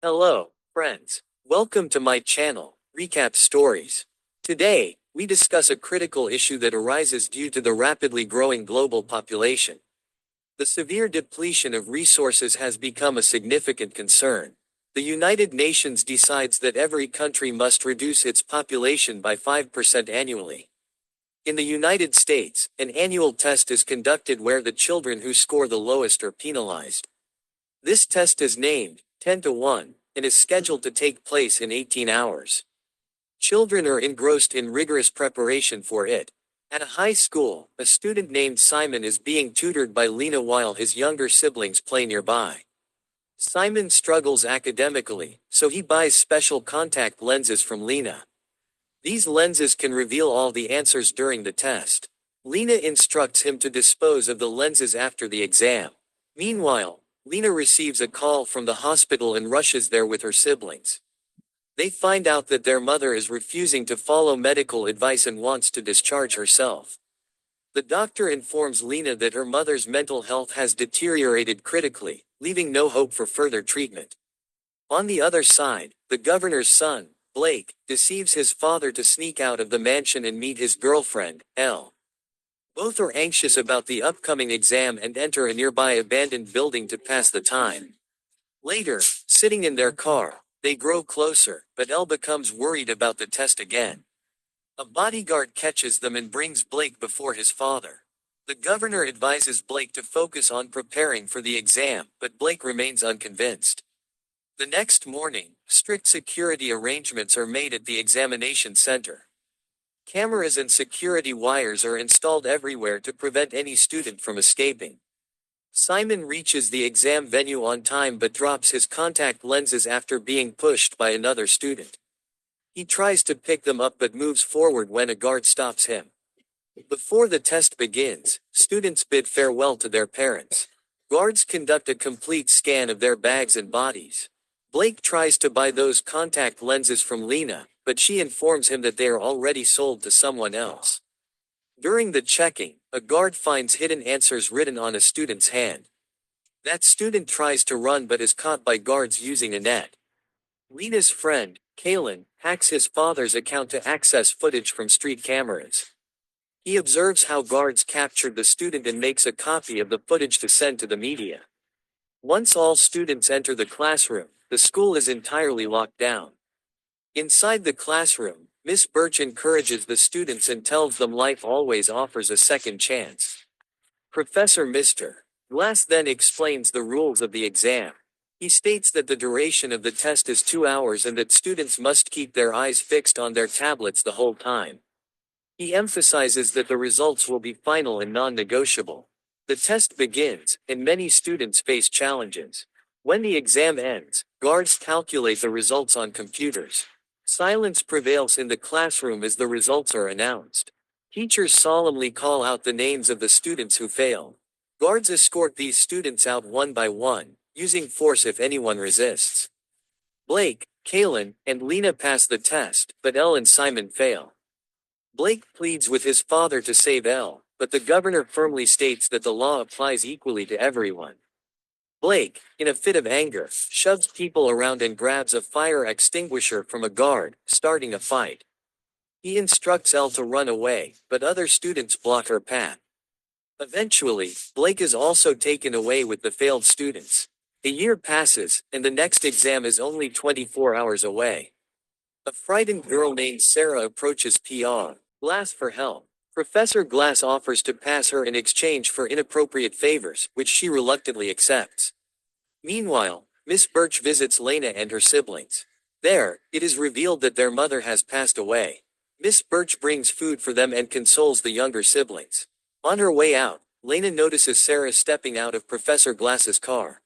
Hello, friends. Welcome to my channel, Recap Stories. Today, we discuss a critical issue that arises due to the rapidly growing global population. The severe depletion of resources has become a significant concern. The United Nations decides that every country must reduce its population by 5% annually. In the United States, an annual test is conducted where the children who score the lowest are penalized. This test is named 10 to 1 and is scheduled to take place in 18 hours. Children are engrossed in rigorous preparation for it. At a high school, a student named Simon is being tutored by Lina while his younger siblings play nearby. Simon struggles academically, so he buys special contact lenses from Lina. These lenses can reveal all the answers during the test. Lina instructs him to dispose of the lenses after the exam. Meanwhile, Lina receives a call from the hospital and rushes there with her siblings. They find out that their mother is refusing to follow medical advice and wants to discharge herself. The doctor informs Lina that her mother's mental health has deteriorated critically, leaving no hope for further treatment. On the other side, the governor's son, Blake, deceives his father to sneak out of the mansion and meet his girlfriend, Elle. Both are anxious about the upcoming exam and enter a nearby abandoned building to pass the time. Later, sitting in their car, they grow closer, but Elle becomes worried about the test again. A bodyguard catches them and brings Blake before his father. The governor advises Blake to focus on preparing for the exam, but Blake remains unconvinced. The next morning, strict security arrangements are made at the examination center. Cameras and security wires are installed everywhere to prevent any student from escaping. Simon reaches the exam venue on time but drops his contact lenses after being pushed by another student. He tries to pick them up but moves forward when a guard stops him. Before the test begins, students bid farewell to their parents. Guards conduct a complete scan of their bags and bodies. Blake tries to buy those contact lenses from Lina, but she informs him that they are already sold to someone else. During the checking, a guard finds hidden answers written on a student's hand. That student tries to run but is caught by guards using a net. Lina's friend, Kalen, hacks his father's account to access footage from street cameras. He observes how guards captured the student and makes a copy of the footage to send to the media. Once all students enter the classroom, the school is entirely locked down. Inside the classroom, Miss Birch encourages the students and tells them life always offers a second chance. Professor Mr. Glass then explains the rules of the exam. He states that the duration of the test is 2 hours and that students must keep their eyes fixed on their tablets the whole time. He emphasizes that the results will be final and non-negotiable. The test begins, and many students face challenges. When the exam ends, guards calculate the results on computers. Silence prevails in the classroom as the results are announced. Teachers solemnly call out the names of the students who failed. Guards escort these students out one by one, using force if anyone resists. Blake, Kalen, and Lina pass the test, but Elle and Simon fail. Blake pleads with his father to save Elle, but the governor firmly states that the law applies equally to everyone. Blake, in a fit of anger, shoves people around and grabs a fire extinguisher from a guard, starting a fight. He instructs Elle to run away, but other students block her path. Eventually, Blake is also taken away with the failed students. A year passes, and the next exam is only 24 hours away. A frightened girl named Sarah approaches Pr. Glass for help. Professor Glass offers to pass her in exchange for inappropriate favors, which she reluctantly accepts. Meanwhile, Miss Birch visits Lina and her siblings. There, it is revealed that their mother has passed away. Miss Birch brings food for them and consoles the younger siblings. On her way out, Lina notices Sarah stepping out of Professor Glass's car.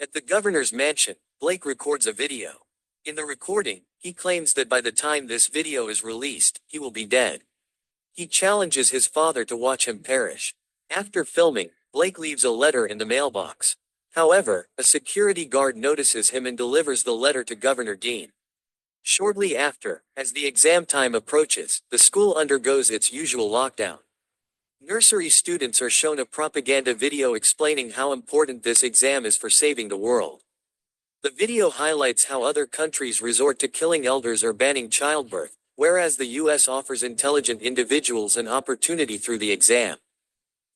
At the governor's mansion, Blake records a video. In the recording, he claims that by the time this video is released, he will be dead. He challenges his father to watch him perish. After filming, Blake leaves a letter in the mailbox. However, a security guard notices him and delivers the letter to Governor Dean. Shortly after, as the exam time approaches, the school undergoes its usual lockdown. Nursery students are shown a propaganda video explaining how important this exam is for saving the world. The video highlights how other countries resort to killing elders or banning childbirth, whereas the US offers intelligent individuals an opportunity through the exam.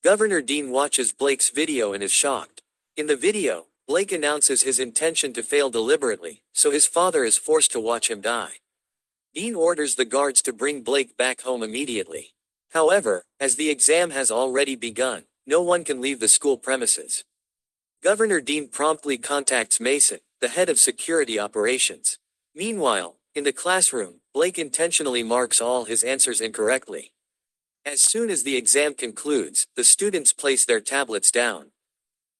Governor Dean watches Blake's video and is shocked. In the video, Blake announces his intention to fail deliberately, so his father is forced to watch him die. Dean orders the guards to bring Blake back home immediately. However, as the exam has already begun, no one can leave the school premises. Governor Dean promptly contacts Mason, the head of security operations. Meanwhile, in the classroom, Blake intentionally marks all his answers incorrectly. As soon as the exam concludes, the students place their tablets down.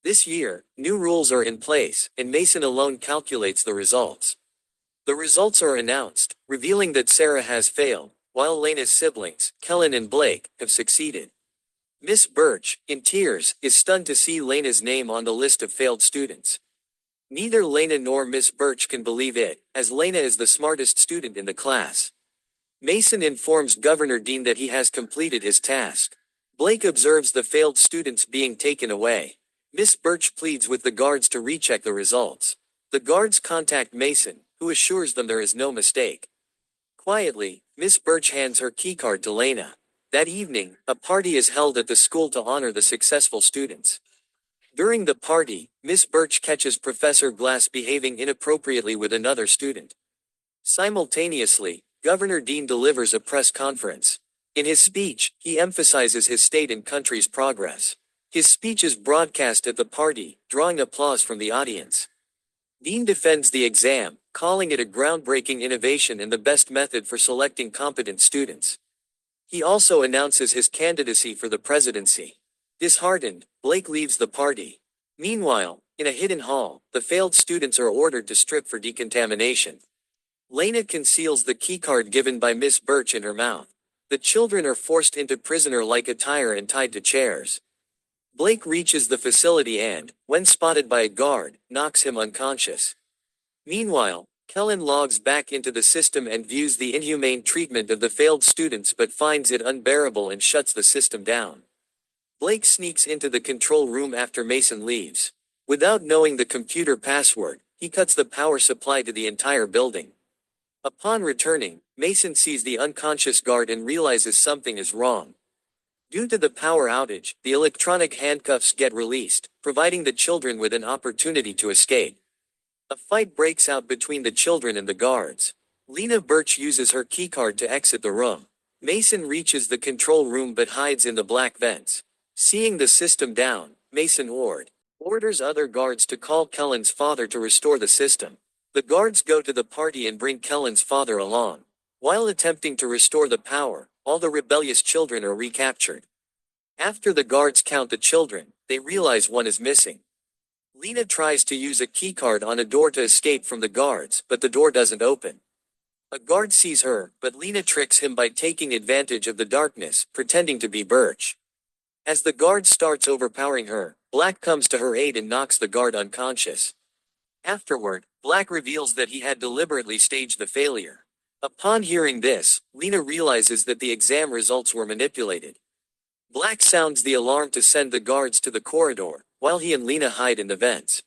This year, new rules are in place, and Mason alone calculates the results. The results are announced, revealing that Sarah has failed, while Lina's siblings, Kellen and Blake, have succeeded. Miss Birch, in tears, is stunned to see Lena's name on the list of failed students. Neither Lina nor Miss Birch can believe it, as Lina is the smartest student in the class. Mason informs Governor Dean that he has completed his task. Blake observes the failed students being taken away. Miss Birch pleads with the guards to recheck the results. The guards contact Mason, who assures them there is no mistake. Quietly, Miss Birch hands her keycard to Lina. That evening, a party is held at the school to honor the successful students. During the party, Miss Birch catches Professor Glass behaving inappropriately with another student. Simultaneously, Governor Dean delivers a press conference. In his speech, he emphasizes his state and country's progress. His speech is broadcast at the party, drawing applause from the audience. Dean defends the exam, calling it a groundbreaking innovation and the best method for selecting competent students. He also announces his candidacy for the presidency. Disheartened, Blake leaves the party. Meanwhile, in a hidden hall, the failed students are ordered to strip for decontamination. Lina conceals the keycard given by Miss Birch in her mouth. The children are forced into prisoner-like attire and tied to chairs. Blake reaches the facility and, when spotted by a guard, knocks him unconscious. Meanwhile, Kellen logs back into the system and views the inhumane treatment of the failed students but finds it unbearable and shuts the system down. Blake sneaks into the control room after Mason leaves. Without knowing the computer password, he cuts the power supply to the entire building. Upon returning, Mason sees the unconscious guard and realizes something is wrong. Due to the power outage, the electronic handcuffs get released, providing the children with an opportunity to escape. A fight breaks out between the children and the guards. Lina Birch uses her keycard to exit the room. Mason reaches the control room but hides in the black vents. Seeing the system down, Mason orders other guards to call Kellen's father to restore the system. The guards go to the party and bring Kellen's father along. While attempting to restore the power, all the rebellious children are recaptured. After the guards count the children, they realize one is missing. Lina tries to use a keycard on a door to escape from the guards, but the door doesn't open. A guard sees her, but Lina tricks him by taking advantage of the darkness, pretending to be Birch. As the guard starts overpowering her, Black comes to her aid and knocks the guard unconscious. Afterward, Black reveals that he had deliberately staged the failure. Upon hearing this, Lina realizes that the exam results were manipulated. Black sounds the alarm to send the guards to the corridor, while he and Lina hide in the vents.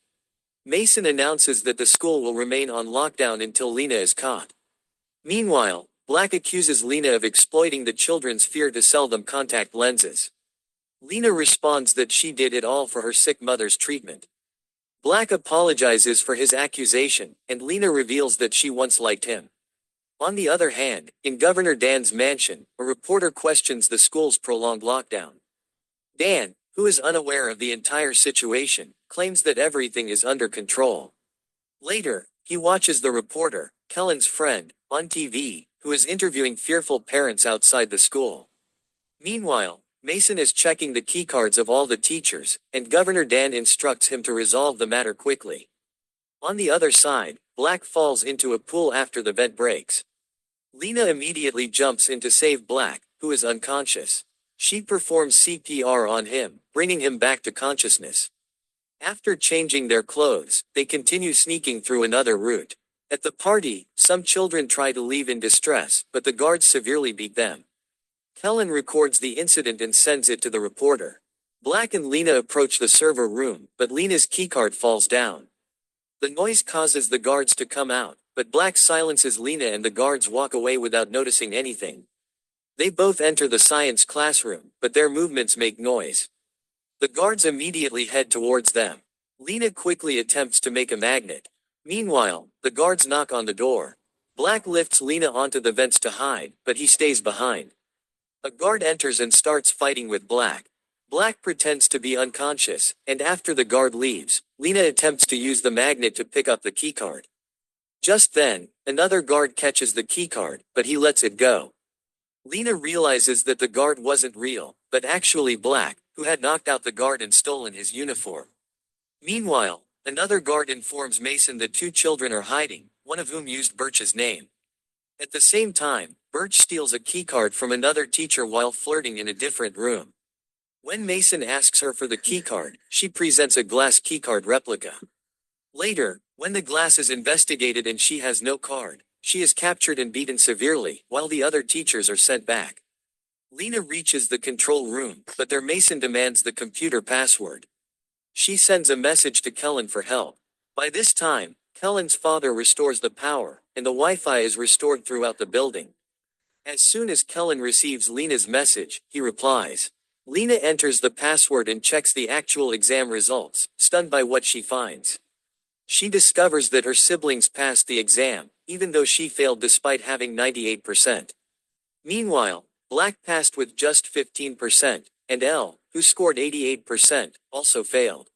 Mason announces that the school will remain on lockdown until Lina is caught. Meanwhile, Black accuses Lina of exploiting the children's fear to sell them contact lenses. Lina responds that she did it all for her sick mother's treatment. Black apologizes for his accusation, and Lina reveals that she once liked him. On the other hand, in Governor Dan's mansion, a reporter questions the school's prolonged lockdown. Dan, who is unaware of the entire situation, claims that everything is under control. Later, he watches the reporter, Kellen's friend, on TV, who is interviewing fearful parents outside the school. Meanwhile, Mason is checking the keycards of all the teachers, and Governor Dan instructs him to resolve the matter quickly. On the other side, Black falls into a pool after the vent breaks. Lina immediately jumps in to save Black, who is unconscious. She performs CPR on him, bringing him back to consciousness. After changing their clothes, they continue sneaking through another route. At the party, some children try to leave in distress, but the guards severely beat them. Kellen records the incident and sends it to the reporter. Black and Lina approach the server room, but Lina's keycard falls down. The noise causes the guards to come out, but Black silences Lina and the guards walk away without noticing anything. They both enter the science classroom, but their movements make noise. The guards immediately head towards them. Lina quickly attempts to make a magnet. Meanwhile, the guards knock on the door. Black lifts Lina onto the vents to hide, but he stays behind. A guard enters and starts fighting with Black. Black pretends to be unconscious, and after the guard leaves, Lina attempts to use the magnet to pick up the keycard. Just then, another guard catches the keycard, but he lets it go. Lina realizes that the guard wasn't real, but actually Black, who had knocked out the guard and stolen his uniform. Meanwhile, another guard informs Mason that two children are hiding, one of whom used Birch's name. At the same time, Birch steals a keycard from another teacher while flirting in a different room. When Mason asks her for the keycard, she presents a glass keycard replica. Later, when the glass is investigated and she has no card, she is captured and beaten severely, while the other teachers are sent back. Lina reaches the control room, but their Mason demands the computer password. She sends a message to Kellen for help. By this time, Kellen's father restores the power, and the Wi-Fi is restored throughout the building. As soon as Kellen receives Lina's message, he replies. Lina enters the password and checks the actual exam results, stunned by what she finds. She discovers that her siblings passed the exam, even though she failed despite having 98%. Meanwhile, Black passed with just 15%, and Elle, who scored 88%, also failed.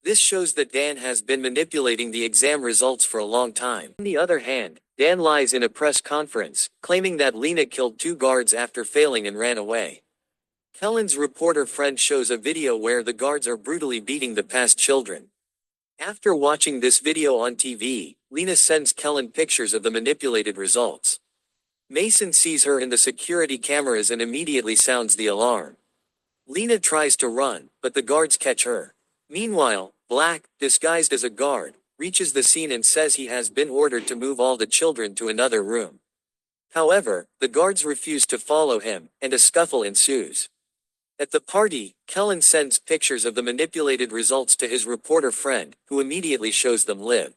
This shows that Dan has been manipulating the exam results for a long time. On the other hand, Dan lies in a press conference, claiming that Lina killed two guards after failing and ran away. Kellen's reporter friend shows a video where the guards are brutally beating the past children. After watching this video on TV, Lina sends Kellen pictures of the manipulated results. Mason sees her in the security cameras and immediately sounds the alarm. Lina tries to run, but the guards catch her. Meanwhile, Black, disguised as a guard, reaches the scene and says he has been ordered to move all the children to another room. However, the guards refuse to follow him, and a scuffle ensues. At the party, Kellen sends pictures of the manipulated results to his reporter friend, who immediately shows them Liv.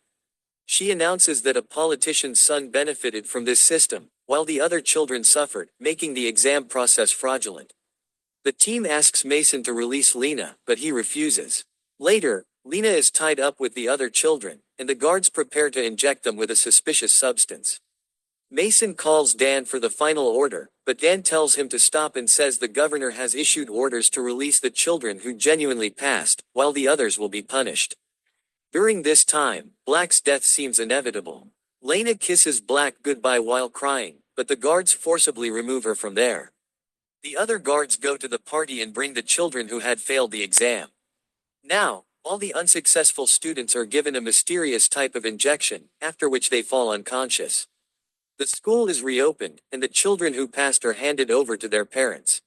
She announces that a politician's son benefited from this system, while the other children suffered, making the exam process fraudulent. The team asks Mason to release Lina, but he refuses. Later, Lina is tied up with the other children, and the guards prepare to inject them with a suspicious substance. Mason calls Dan for the final order, but Dan tells him to stop and says the governor has issued orders to release the children who genuinely passed, while the others will be punished. During this time, Black's death seems inevitable. Lina kisses Black goodbye while crying, but the guards forcibly remove her from there. The other guards go to the party and bring the children who had failed the exam. Now, all the unsuccessful students are given a mysterious type of injection, after which they fall unconscious. The school is reopened, and the children who passed are handed over to their parents.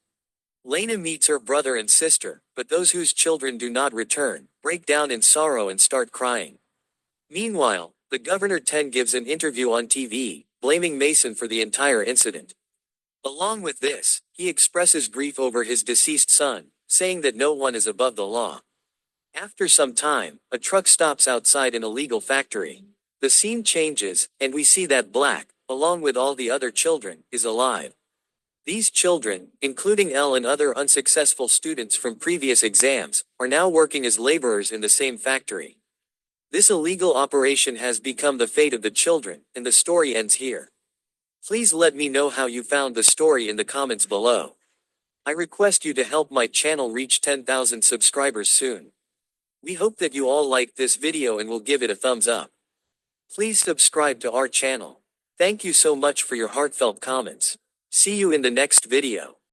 Lina meets her brother and sister, but those whose children do not return, break down in sorrow and start crying. Meanwhile, the Governor 10 gives an interview on TV, blaming Mason for the entire incident. Along with this, he expresses grief over his deceased son, saying that no one is above the law. After some time, a truck stops outside an illegal factory. The scene changes, and we see that Black, along with all the other children, is alive. These children, including Elle and other unsuccessful students from previous exams, are now working as laborers in the same factory. This illegal operation has become the fate of the children, and the story ends here. Please let me know how you found the story in the comments below. I request you to help my channel reach 10,000 subscribers soon. We hope that you all liked this video and will give it a thumbs up. Please subscribe to our channel. Thank you so much for your heartfelt comments. See you in the next video.